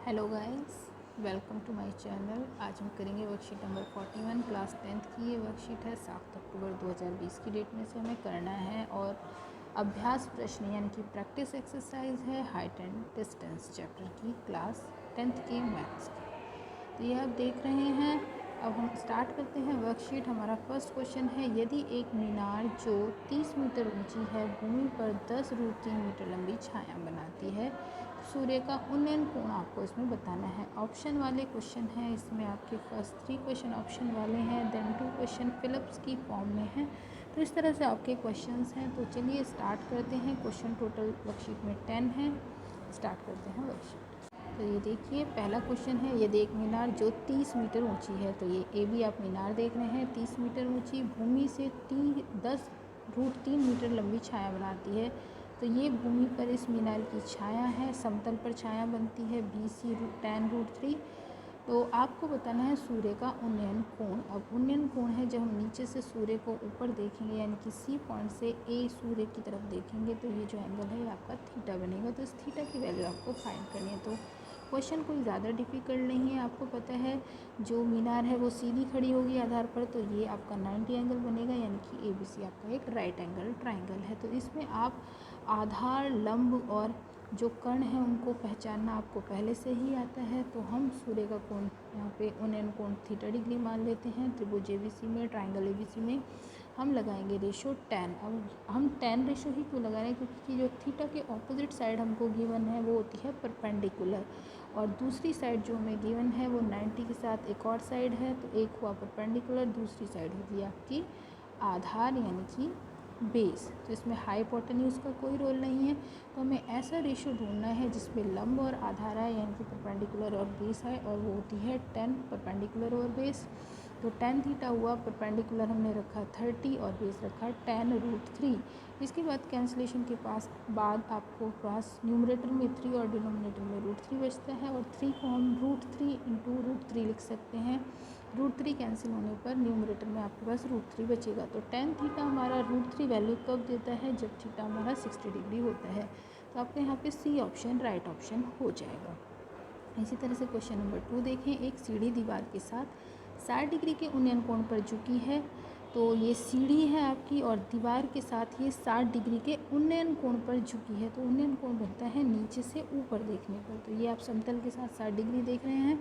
Hello guys, welcome to my channel. आज हम करेंगे वर्कशीट नंबर 41 क्लास 10th की। ये वर्कशीट है 7 अक्टूबर 2020 की डेट में से हमें करना है और अभ्यास प्रश्न यानी कि प्रैक्टिस एक्सरसाइज है हाइट एंड डिस्टेंस चैप्टर की क्लास 10th के मैथ्स की। तो ये आप देख रहे हैं। अब हम स्टार्ट करते हैं वर्कशीट। हमारा फर्स्ट क्वेश्चन है, यदि एक मीनार जो 30 मीटर ऊंची है भूमि पर 10√3 मीटर लंबी छाया बनाती है, सूर्य का उन्नयन कोण आपको इसमें बताना है। ऑप्शन वाले क्वेश्चन हैं, इसमें आपके फर्स्ट 3 क्वेश्चन ऑप्शन वाले हैं, देन 2 क्वेश्चन फिलिप्स की फॉर्म में हैं। तो इस तरह से आपके क्वेश्चंस हैं। तो चलिए स्टार्ट करते हैं। क्वेश्चन टोटल वर्कशीट में 10 है। स्टार्ट करते हैं वर्कशीट। तो ये देखिए, पहला क्वेश्चन है, यदि एक मीनार जो 30 मीटर ऊंची है, तो ये ए बी आप मीनार देख रहे हैं, 30 मीटर ऊंची भूमि से 10√3 मीटर लंबी छाया बनाती है। तो ये भूमि पर इस मीनार की छाया है, समतल पर छाया बनती है BC tan√3। तो आपको बताना है सूर्य का उन्नयन कोण। अब उन्नयन कोण है, जब हम नीचे से सूर्य को ऊपर देखेंगे यानी कि सी पॉइंट से ए सूर्य की तरफ देखेंगे, तो ये जो एंगल है ये आपका थीटा बनेगा। तो इस थीटा की वैल्यू आपको फाइंड करनी है। तो क्वेश्चन कोई ज़्यादा डिफिकल्ट नहीं है। आपको पता है जो मीनार है वो सीधी खड़ी होगी आधार पर, तो ये आपका 90 एंगल बनेगा, यानी कि ABC आपका एक राइट एंगल ट्राइंगल है। तो इसमें आप आधार, लंब और जो कर्ण है उनको पहचानना आपको पहले से ही आता है। तो हम सूर्य का कोण यहाँ पे उन्नयन कोण थीटा डिग्री मान लेते हैं। त्रिभुज ABC में, ट्राइंगल ABC में हम लगाएंगे रेशो 10। अब हम 10 रेशो ही क्यों लगा रहे हैं, क्योंकि जो थीटा के ऑपोजिट साइड हमको गिवन है वो होती है परपेंडिकुलर, और दूसरी साइड जो हमें गिवन है वो 90 के साथ एक और साइड है। तो एक हुआ परपेंडिकुलर, दूसरी साइड होगी आपकी आधार यानी कि बेस। तो इसमें हाइपोटेन्यूज का कोई रोल नहीं है। तो हमें ऐसा रेशो ढूंढना है जिसमें लंब और आधार है, यानी कि परपेंडिकुलर और बेस है, और वो होती है 10 परपेंडिकुलर और बेस। तो tan थीटा हुआ, परपेंडिकुलर हमने रखा 30 और बेस रखा tan√3। इसके बाद कैंसिलेशन के बाद आपको पास न्यूमरेटर में 3 और डिनोमिनेटर में √3 बचता है, और 3 को हम √3 × √3 लिख सकते हैं। √3 कैंसिल होने पर न्यूमरेटर में आपके पास √3 बचेगा। तो tan थीटा हमारा √3 वैल्यू कब देता है, जब थीटा हमारा 60 डिग्री होता है। तो आपके यहाँ पे C ऑप्शन राइट ऑप्शन हो जाएगा। इसी तरह से क्वेश्चन नंबर 2 देखें। एक सीढ़ी दीवार के साथ 60 डिग्री के उन्नयन कोण पर झुकी है। तो ये सीढ़ी है आपकी और दीवार के साथ ये 60 डिग्री के उन्नयन कोण पर झुकी है। तो उन्नयन कोण बनता है नीचे से ऊपर देखने पर। तो ये आप समतल के साथ 60 डिग्री देख रहे हैं।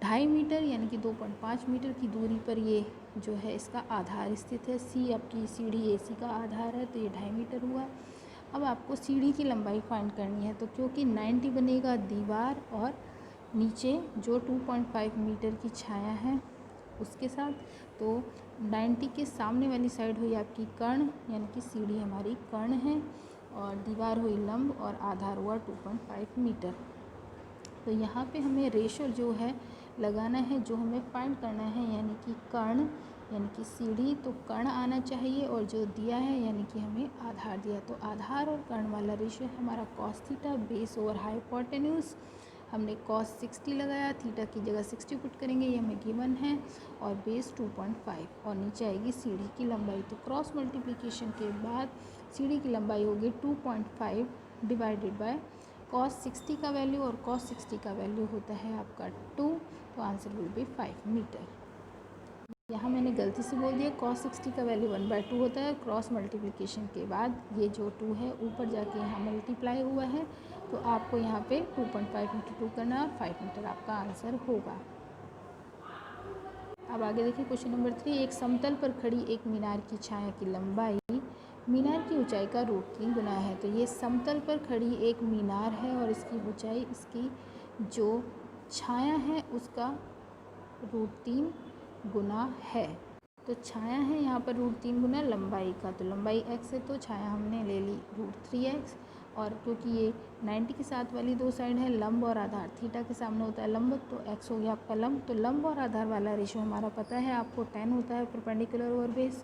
2.5 मीटर यानी कि 2.5 मीटर की दूरी पर ये जो है इसका आधार स्थित है। C आपकी सीढ़ी AC का आधार है, तो ये 2.5 मीटर हुआ। अब आपको सीढ़ी की लंबाई फाइंड करनी है। तो क्योंकि 90 बनेगा दीवार और नीचे जो 2.5 मीटर की छाया है उसके साथ, तो 90 के सामने वाली साइड हुई आपकी कर्ण, यानी कि सीढ़ी हमारी कर्ण है, और दीवार हुई लंब और आधार हुआ 2.5 मीटर। तो यहाँ पे हमें रेशो जो है लगाना है, जो हमें फाइंड करना है, यानी कि कर्ण यानी कि सीढ़ी, तो कर्ण आना चाहिए, और जो दिया है यानी कि हमें आधार दिया। तो आधार और कर्ण वाला रेशो है हमारा cos theta, base over hypotenuse. हमने cos 60 लगाया, थीटा की जगह 60 पुट करेंगे, ये हमें गिवन है, और बेस 2.5, और नीचे आएगी सीढ़ी की लंबाई। तो क्रॉस मल्टीप्लिकेशन के बाद सीढ़ी की लंबाई होगी 2.5 डिवाइडेड बाय cos 60 का वैल्यू, और cos 60 का वैल्यू होता है आपका 2। तो आंसर विल बी 5 मीटर। यहाँ मैंने गलती से बोल दिया, cos 60 का वैल्यू 1/2 होता है। क्रॉस मल्टीप्लिकेशन के बाद ये जो 2 है ऊपर जाके यहाँ मल्टीप्लाई हुआ है, तो आपको यहाँ पे 2.5 × 2 करना, और 5 मीटर आपका आंसर होगा। अब आगे देखिए क्वेश्चन नंबर 3। एक समतल पर खड़ी एक मीनार की छाया की लंबाई मीनार की ऊंचाई का √3 गुना है। तो ये समतल पर खड़ी एक मीनार है और इसकी ऊंचाई इसकी जो छाया है उसका √3 गुना है। तो छाया है यहाँ पर √3 गुना लंबाई का, तो लंबाई x है, तो छाया हमने ले ली √3x, और क्योंकि ये 90 के साथ वाली दो साइड है, लंब और आधार, थीटा के सामने होता है लंब, तो x हो गया आपका लंब। तो लंब और आधार वाला रेशो हमारा पता है आपको 10 होता है परपेंडिकुलर और बेस।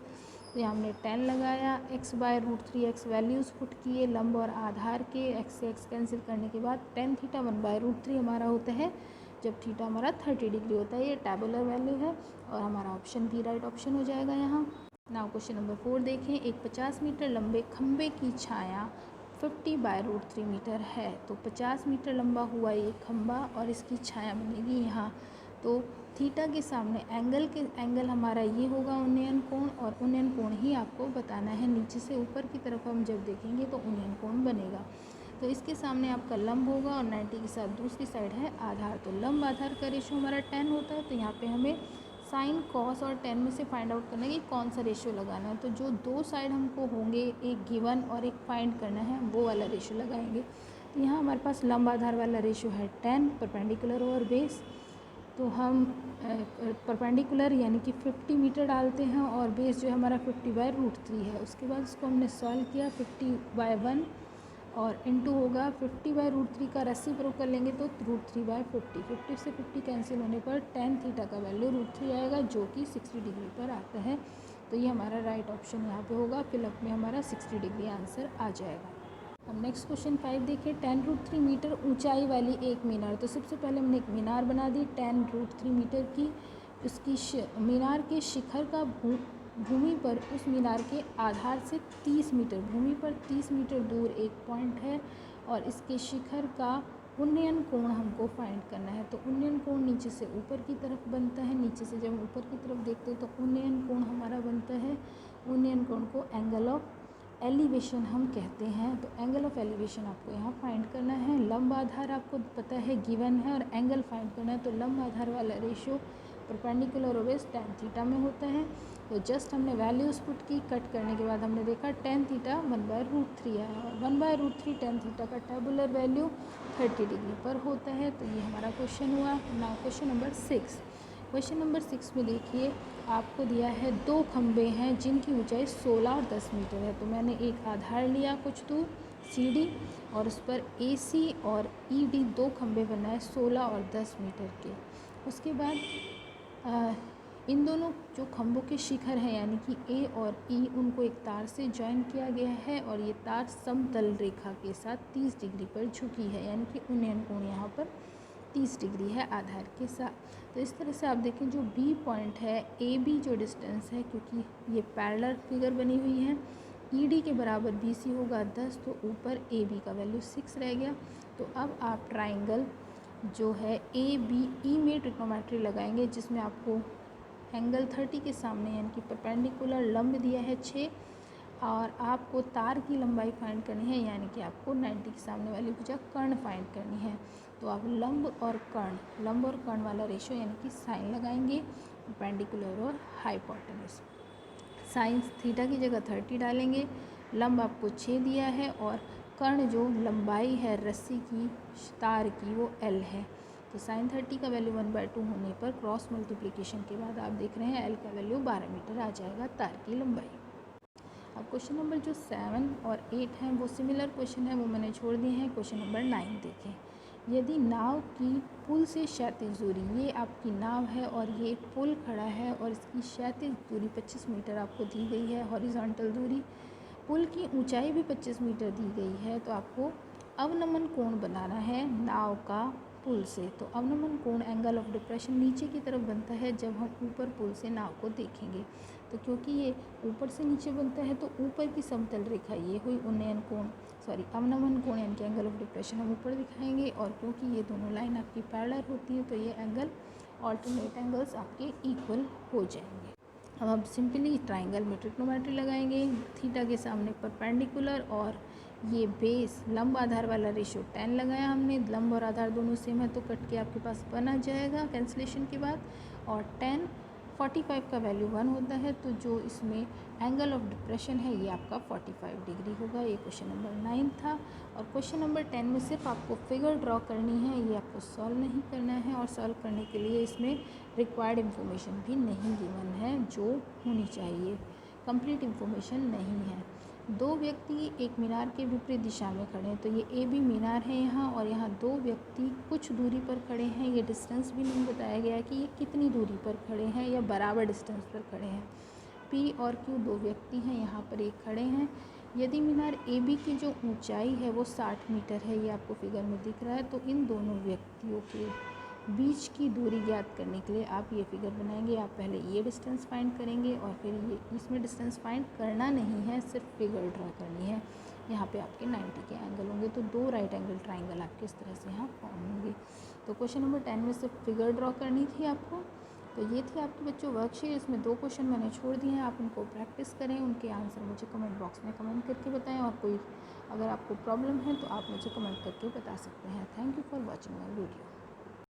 तो यहाँ हमने 10 लगाया, x/√3x वैल्यूज़ पुट किए लंब और आधार के, x से x कैंसिल करने के बाद tan थीटा 1/√3 हमारा होता है जब थीटा हमारा 30 डिग्री होता है। ये टेबुलर वैल्यू है और हमारा ऑप्शन भी राइट ऑप्शन हो जाएगा यहाँ। नाउ क्वेश्चन नंबर 4 देखें। एक 50 मीटर लंबे खंबे की छाया 50/√3 मीटर है। तो 50 मीटर लंबा हुआ ये खंबा और इसकी छाया बनेगी यहाँ। तो थीटा के सामने एंगल हमारा ये होगा उन्नयन कोण, और उन्नयन कोण ही आपको बताना है। नीचे से ऊपर की तरफ हम जब देखेंगे तो उन्नयन कोण बनेगा। तो इसके सामने आपका लंब होगा और 90 के साथ दूसरी साइड है आधार। तो लंब आधार का रेशो हमारा 10 होता है। तो यहाँ पे हमें साइन, कॉस और 10 में से फाइंड आउट करना है कि कौन सा रेशियो लगाना है। तो जो दो साइड हमको होंगे, एक गिवन और एक फाइंड करना है, वो वाला रेशियो लगाएंगे। तो यहाँ हमारे पास लंब आधार वाला रेशियो है 10 परपेंडिकुलर ओवर बेस। तो हम परपेंडिकुलर यानी कि 50 मीटर डालते हैं और बेस जो हमारा 50/√3 है। उसके बाद इसको हमने सॉल्व किया 50/1 और इनटू होगा 50/√3 का रेसिप्रोकल कर लेंगे तो √3/50। 50 से 50 कैंसिल होने पर tan थीटा का वैल्यू √3 आएगा, जो कि 60 डिग्री पर आता है। तो ये हमारा राइट ऑप्शन यहाँ पे होगा। फिलअप में हमारा 60 डिग्री आंसर आ जाएगा। अब नेक्स्ट क्वेश्चन 5 देखिए। tan√3 मीटर ऊंचाई वाली एक मीनार। तो सबसे पहले हमने एक मीनार बना दी tan√3 मीटर की। उसकी मीनार के शिखर का भूमि पर, उस मीनार के आधार से 30 मीटर, भूमि पर 30 मीटर दूर एक पॉइंट है और इसके शिखर का उन्नयन कोण हमको फाइंड करना है। तो उन्नयन कोण नीचे से ऊपर की तरफ बनता है। नीचे से जब ऊपर की तरफ देखते हैं तो उन्नयन कोण हमारा बनता है। उन्नयन कोण को एंगल ऑफ एलिवेशन हम कहते हैं। तो एंगल ऑफ एलिवेशन आपको यहाँ फाइंड करना है। लंब आधार आपको पता है गिवन है और एंगल फाइंड करना है। तो लंब आधार वाला ratio perpendicular Owais tan theta में होता है। तो जस्ट हमने वैल्यूज़ पुट की, कट करने के बाद हमने देखा tan थीटा 1/√3 आया और 1/√3 tan थीटा का टेबुलर वैल्यू 30 डिग्री पर होता है। तो ये हमारा क्वेश्चन हुआ। Now question number 6। Question number 6 में देखिए आपको दिया है दो खंबे हैं जिनकी ऊंचाई 16 और 10 मीटर है। तो मैंने एक आधार लिया कुछ दूर CD और उस पर AC और ED दो खंबे बनाए 16 और 10 मीटर के। उसके बाद इन दोनों जो खंभों के शिखर हैं यानी कि A और E, उनको एक तार से जॉइन किया गया है और ये तार समतल रेखा के साथ 30 डिग्री पर झुकी है, यानी कि उन्नयन कोण यहाँ पर 30 डिग्री है आधार के साथ। तो इस तरह से आप देखें जो B पॉइंट है, AB जो डिस्टेंस है, क्योंकि ये पैरेलल फिगर बनी हुई है, ED के बराबर BC होगा 10, तो ऊपर AB का वैल्यू 6 रह गया। तो अब आप ट्राइंगल जो है ABE में ट्रिग्नोमेट्री लगाएंगे, जिसमें आपको एंगल 30 के सामने यानी कि परपेंडिकुलर लंब दिया है 6 और आपको तार की लंबाई फाइंड करनी है, यानी कि आपको 90 के सामने वाली भुजा कर्ण फाइंड करनी है। तो आप लंब और कर्ण वाला रेशियो यानी कि साइन लगाएंगे, परपेंडिकुलर और हाइपोटेन्यूज। साइन थीटा की जगह 30 डालेंगे, लंब आपको 6 दिया है और कर्ण जो लंबाई है रस्सी की, तार की, वो L है। तो साइन 30 का वैल्यू 1/2 होने पर क्रॉस मल्टीप्लिकेशन के बाद आप देख रहे हैं L का वैल्यू 12 मीटर आ जाएगा तार की लंबाई। अब क्वेश्चन नंबर जो 7 और 8 हैं वो सिमिलर क्वेश्चन है, वो मैंने छोड़ दिए हैं। क्वेश्चन नंबर 9 देखें। यदि नाव की पुल से क्षैतिज दूरी, ये आपकी नाव है और ये पुल खड़ा है और इसकी क्षैतिज दूरी 25 मीटर आपको दी गई है, हॉरिजॉन्टल दूरी, पुल की ऊंचाई भी 25 मीटर दी गई है। तो आपको अवनमन कोण बनाना है नाव का पुल से। तो अवनमन कोण एंगल ऑफ डिप्रेशन नीचे की तरफ बनता है जब हम ऊपर पुल से नाव को देखेंगे। तो क्योंकि ये ऊपर से नीचे बनता है तो ऊपर की समतल रेखा ये हुई अवनमन कोण यानी कि एंगल ऑफ डिप्रेशन हम ऊपर दिखाएंगे, और क्योंकि ये दोनों लाइन आपकी पैरेलल होती है तो ये एंगल ऑल्टरनेट एंगल्स आपके इक्वल हो जाएंगे। अब हम सिंपली ट्राइंगल में ट्रिग्नोमेट्री लगाएंगे। थीटा के सामने परपेंडिकुलर और ये बेस लंब आधार वाला रेशियो 10 लगाया हमने, लंब और आधार दोनों सेम है तो कट के आपके पास 1 आ जाएगा कैंसिलेशन के बाद, और 10 45 का वैल्यू 1 होता है। तो जो इसमें एंगल ऑफ डिप्रेशन है ये आपका 45 डिग्री होगा। ये क्वेश्चन नंबर 9 था। और क्वेश्चन नंबर 10 में सिर्फ आपको फिगर ड्रॉ करनी है, ये आपको सॉल्व नहीं करना है, और सॉल्व करने के लिए इसमें रिक्वायर्ड इन्फॉर्मेशन भी नहीं गिवन है जो होनी चाहिए, कंप्लीट इन्फॉर्मेशन नहीं है। दो व्यक्ति एक मीनार के विपरीत दिशा में खड़े हैं। तो ये AB मीनार है यहाँ, और यहाँ दो व्यक्ति कुछ दूरी पर खड़े हैं। ये डिस्टेंस भी नहीं बताया गया है कि ये कितनी दूरी पर खड़े हैं या बराबर डिस्टेंस पर खड़े हैं। P और Q दो व्यक्ति हैं, यहाँ पर एक खड़े हैं। यदि मीनार AB की जो ऊंचाई है वो 60 मीटर है, ये आपको फिगर में दिख रहा है, तो इन दोनों व्यक्तियों के बीच की दूरी ज्ञात करने के लिए आप ये फिगर बनाएंगे। आप पहले ये डिस्टेंस फाइंड करेंगे और फिर ये, इसमें डिस्टेंस फाइंड करना नहीं है, सिर्फ फिगर ड्रॉ करनी है। यहाँ पे आपके 90 के एंगल होंगे। तो 2 राइट एंगल ट्राइंगल आपके इस तरह से यहाँ फॉर्म होंगे। तो क्वेश्चन नंबर 10 में से फिगर ड्रॉ करनी थी आपको। तो ये थी आपके बच्चों वर्कशीट। इसमें 2 क्वेश्चन मैंने छोड़ दिए हैं, आप उनको प्रैक्टिस करें, उनके आंसर मुझे कमेंट बॉक्स में कमेंट करके बताएं। और कोई अगर आपको प्रॉब्लम है तो आप मुझे कमेंट करके बता सकते हैं। Thank you for watching my video.